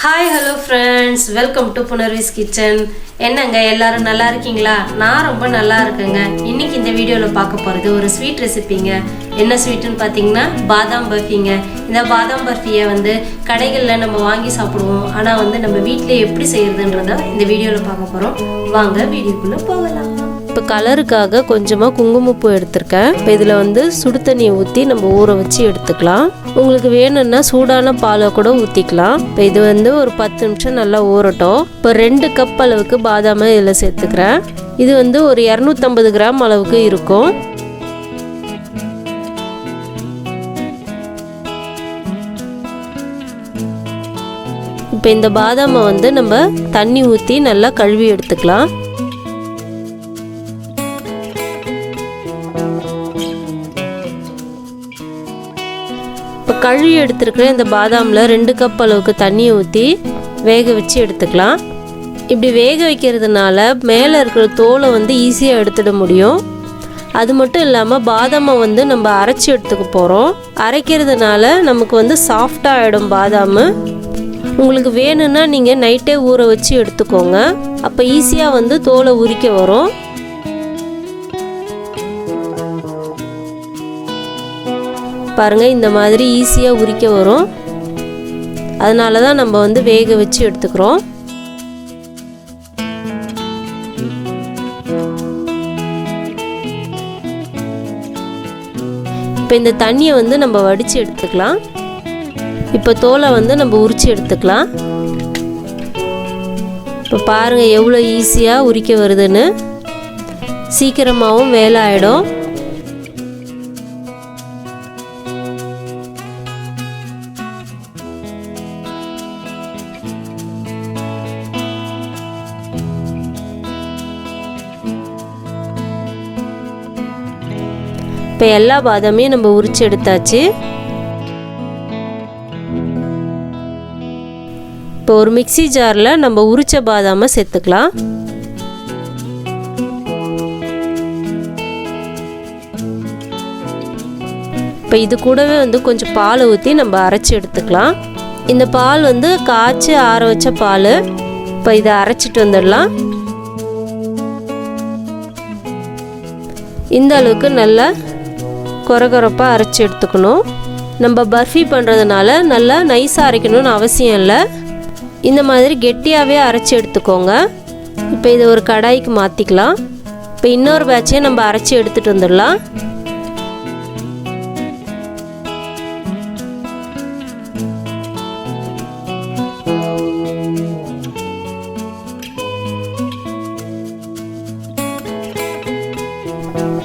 Hi hello friends, welcome to punarvis kitchen. என்னங்க எல்லாரும் நல்லா இருக்கீங்களா? நான் ரொம்ப நல்லா இருக்கேங்க. இன்னைக்கு இந்த வீடியோவில் பார்க்க போகிறது ஒரு ஸ்வீட் ரெசிபிங்க. என்ன ஸ்வீட்டுன்னு பார்த்தீங்கன்னா பாதாம் பர்ஃபிங்க. இந்த பாதாம் பர்ஃபியை கடைகளில் நம்ம வாங்கி சாப்பிடுவோம். ஆனால் நம்ம வீட்டில் எப்படி செய்யறதுன்றத இந்த வீடியோவில் பார்க்க போகிறோம். வாங்க வீடியோக்குள்ளே போகலாம். இப்போ கலருக்காக கொஞ்சமாக குங்குமப்பூ எடுத்திருக்கேன். இப்போ இதில் சுடு தண்ணியை ஊற்றி நம்ம ஊற வச்சு எடுத்துக்கலாம். உங்களுக்கு வேணும்னா சூடான பாலை கூட ஊற்றிக்கலாம். இப்போ இது ஒரு 10 நிமிஷம் நல்லா ஊறட்டும். இப்போ 2 கப் அளவுக்கு பாதாமை இதில் சேர்த்துக்கிறேன். இது ஒரு 250 கிராம் அளவுக்கு இருக்கும். இப்போ இந்த பாதாமை நம்ம தண்ணி ஊற்றி நல்லா கழுவி எடுத்துக்கலாம். இப்போ கழுவி எடுத்துருக்கிற இந்த பாதாமில் 2 கப் அளவுக்கு தண்ணியை ஊற்றி வேக வச்சு எடுத்துக்கலாம். இப்படி வேக வைக்கிறதுனால மேலே இருக்கிற தோலை ஈஸியாக எடுத்துட முடியும். அது மட்டும் இல்லாமல் பாதாமை நம்ம அரைச்சி எடுத்துக்க போகிறோம். அரைக்கிறதுனால நமக்கு சாஃப்டாக ஆகிடும் பாதாம். உங்களுக்கு வேணும்னா நீங்கள் நைட்டே ஊற வச்சு எடுத்துக்கோங்க. அப்போ ஈஸியாக தோலை உரிக்க வரும். பாருங்கள், இந்த மாதிரி ஈஸியாக உரிக்க வரும். அதனால தான் நம்ம வேக வச்சு எடுத்துக்கிறோம். இப்போ இந்த தண்ணியை நம்ம வடித்து எடுத்துக்கலாம். இப்போ தோலை நம்ம உரித்து எடுத்துக்கலாம். இப்போ பாருங்கள் எவ்வளோ ஈஸியாக உரிக்க வருதுன்னு. சீக்கிரமாகவும் வேலை ஆகிடும். இப்போ எல்லா பாதாமையும் நம்ம உரிச்சு எடுத்தாச்சு. இப்போ ஒரு மிக்ஸி ஜாரில் நம்ம உரிச்ச பாதாமை சேர்த்துக்கலாம். இப்போ இது கூடவே கொஞ்சம் பால் ஊற்றி நம்ம அரைச்சி எடுத்துக்கலாம். இந்த பால் காய்ச்சி ஆற வச்ச பால். இப்போ இதை அரைச்சிட்டு வந்துடலாம். இந்த அளவுக்கு நல்லா கொரகொரப்பாக அரைச்சி எடுத்துக்கணும். நம்ம பர்ஃபி பண்ணுறதுனால நல்லா நைஸாக அரைக்கணும்னு அவசியம் இல்லை. இந்த மாதிரி கெட்டியாகவே அரைச்சி எடுத்துக்கோங்க. இப்போ இதை ஒரு கடாய்க்கு மாற்றிக்கலாம். இப்போ இன்னொரு பேட்சையும் நம்ம அரைச்சி எடுத்துகிட்டு வந்துடலாம்.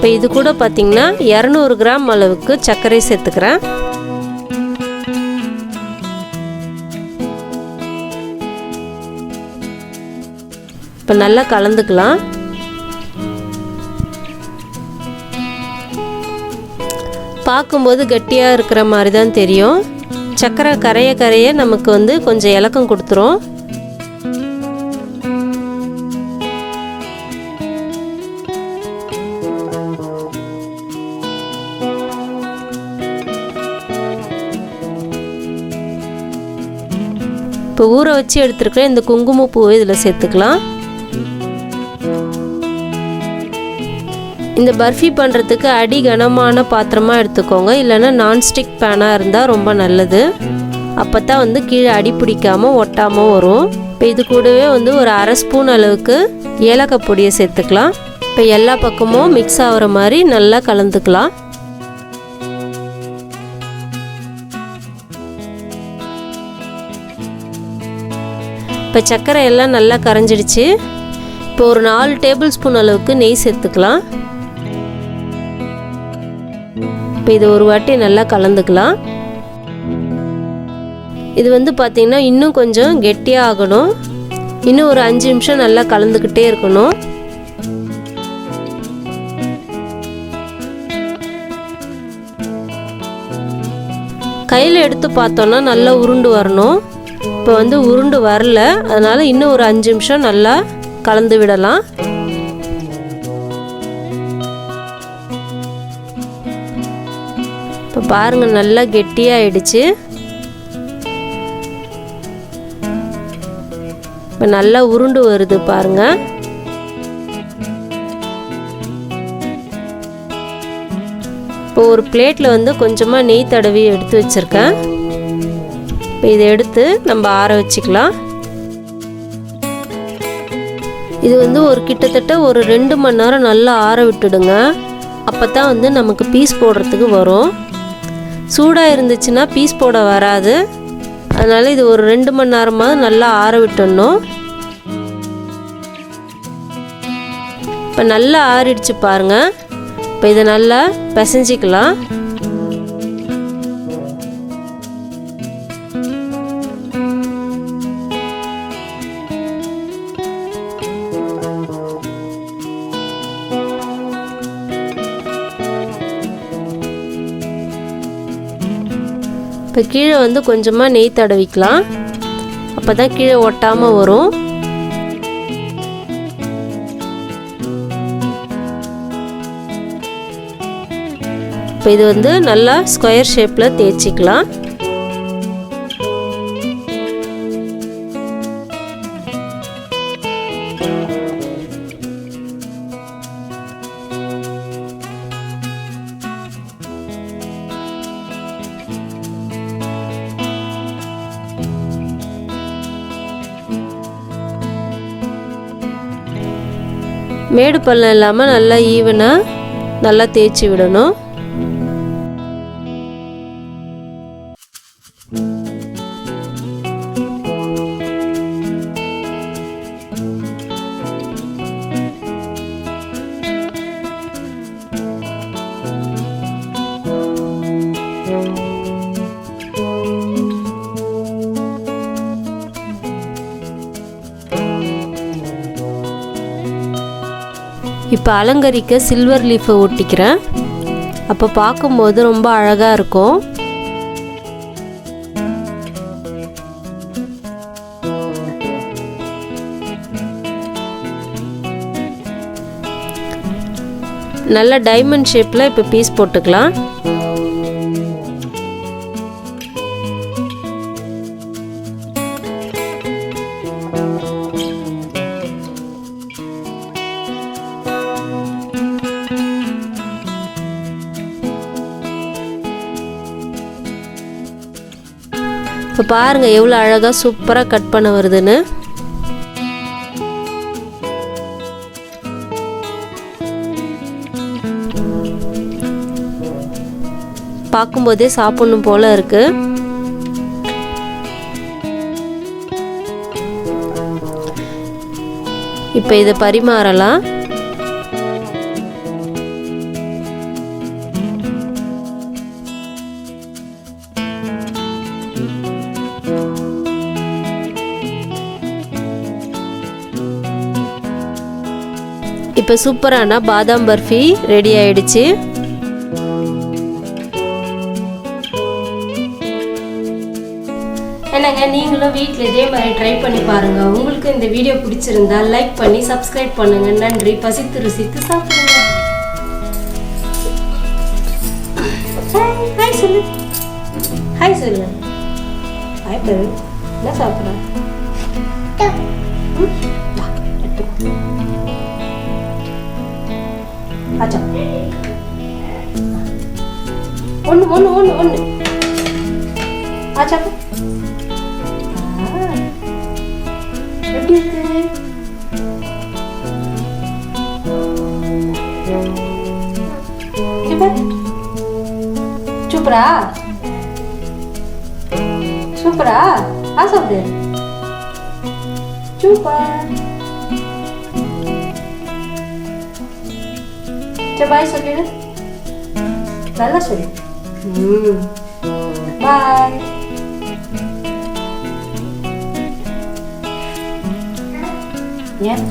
இப்போ இது கூட பார்த்திங்கன்னா 200 கிராம் அளவுக்கு சர்க்கரை சேர்த்துக்கிறேன். இப்போ நல்லா கலந்துக்கலாம். பார்க்கும்போது கட்டியாக இருக்கிற மாதிரி தான் தெரியும். சர்க்கரை கரைய நமக்கு கொஞ்சம் இலக்கம் கொடுத்துரும். இப்போ ஊற வச்சு எடுத்துருக்கிற இந்த குங்குமப்பூவை இதில் சேர்த்துக்கலாம். இந்த பர்ஃபி பண்ணுறதுக்கு அடி கனமான பாத்திரமாக எடுத்துக்கோங்க. இல்லைன்னா நான்ஸ்டிக் பேனாக இருந்தால் ரொம்ப நல்லது. அப்போ தான் கீழே அடி பிடிக்காமல் ஒட்டாமல் வரும். இப்போ இது கூடவே ஒரு அரை ஸ்பூன் அளவுக்கு ஏலக்காய் பொடியை சேர்த்துக்கலாம். இப்போ எல்லா பக்கமும் மிக்ஸ் ஆகிற மாதிரி நல்லா கலந்துக்கலாம். இப்போ சர்க்கரை எல்லாம் நல்லா கரைஞ்சிடுச்சு. இப்போ ஒரு 4 டேபிள் ஸ்பூன் அளவுக்கு நெய் சேர்த்துக்கலாம். இப்போ இது ஒரு வாட்டி நல்லா கலந்துக்கலாம். இது பார்த்திங்கன்னா இன்னும் கொஞ்சம் கெட்டியாக ஆகணும். இன்னும் ஒரு 5 நிமிஷம் நல்லா கலந்துக்கிட்டே இருக்கணும். கையில் எடுத்து பார்த்தோன்னா நல்லா உருண்டு வரணும். இப்போ உருண்டு வரல. அதனால் இன்னும் ஒரு 5 நிமிஷம் நல்லா கலந்து விடலாம். இப்போ பாருங்கள் நல்லா கெட்டியாகிடுச்சு. இப்போ நல்லா உருண்டு வருது பாருங்க. இப்போ ஒரு பிளேட்டில் வந்து கொஞ்சமாக நெய் தடவி எடுத்து வச்சுருக்கேன். இப்போ இதை எடுத்து நம்ம ஆற வச்சுக்கலாம். இது வந்து கிட்டத்தட்ட ஒரு 2 மணி நேரம் நல்லா ஆற விட்டுடுங்க. அப்போ தான் வந்து நமக்கு பீஸ் போடுறதுக்கு வரும். சூடாக இருந்துச்சுன்னா பீஸ் போட வராது. அதனால் இது ஒரு 2 மணி நேரமாக நல்லா ஆற விட்டுடணும். இப்போ நல்லா ஆறிடுச்சு பாருங்கள். இப்போ இதை நல்லா பிசைஞ்சிக்கலாம். இப்போ கீழே வந்து கொஞ்சமாக நெய் தடவிக்கலாம். அப்போ தான் கீழே ஒட்டாமல் வரும். இப்போ இது வந்து நல்லா ஸ்கொயர் ஷேப்பில் தேய்ச்சிக்கலாம். மேடு பள்ளம் இல்லாமல் நல்லா ஈவனாக நல்லா தேய்ச்சி விடணும். இப்போ அலங்கரிக்க சில்வர் லீஃபை ஒட்டிக்கிறேன். அப்போ பார்க்கும்போது ரொம்ப அழகாக இருக்கும். நல்ல டைமண்ட் ஷேப்பில் இப்போ பீஸ் போட்டுக்கலாம். இப்போ பாருங்கள் எவ்வளோ அழகாக சூப்பராக கட் பண்ண வருதுன்னு. பார்க்கும்போதே சாப்பிடணும் போல இருக்கு. இப்போ இதை பரிமாறலாம். இப்போ சூப்பரான பாதாம் பர்ஃபி ரெடி ஆயிடுச்சு. என்னங்க, நீங்களும் வீட்டில் இதே மாதிரி ட்ரை பண்ணி பாருங்க. உங்களுக்கு இந்த வீடியோ பிடிச்சிருந்தா லைக் பண்ணி சப்ஸ்கிரைப் பண்ணுங்க. நன்றி. பசித்து ருசித்து சாப்பிடுங்க. ஹாய் சொல்லு. ஹாய் சொல்லு. ஹாய் பேரு. என்ன சாப்பிட்ற? अच्छा ஒன்னு ஒன்னு ஒன்னு ஒன்னு अच्छा எப்படி இருக்கு? சூப்பரா சூப்பரா ஆ சாப்பிடு. சூப்பர். பாய் சொல்லிடு. நல்லா சொல்லு. பாய். ஏன்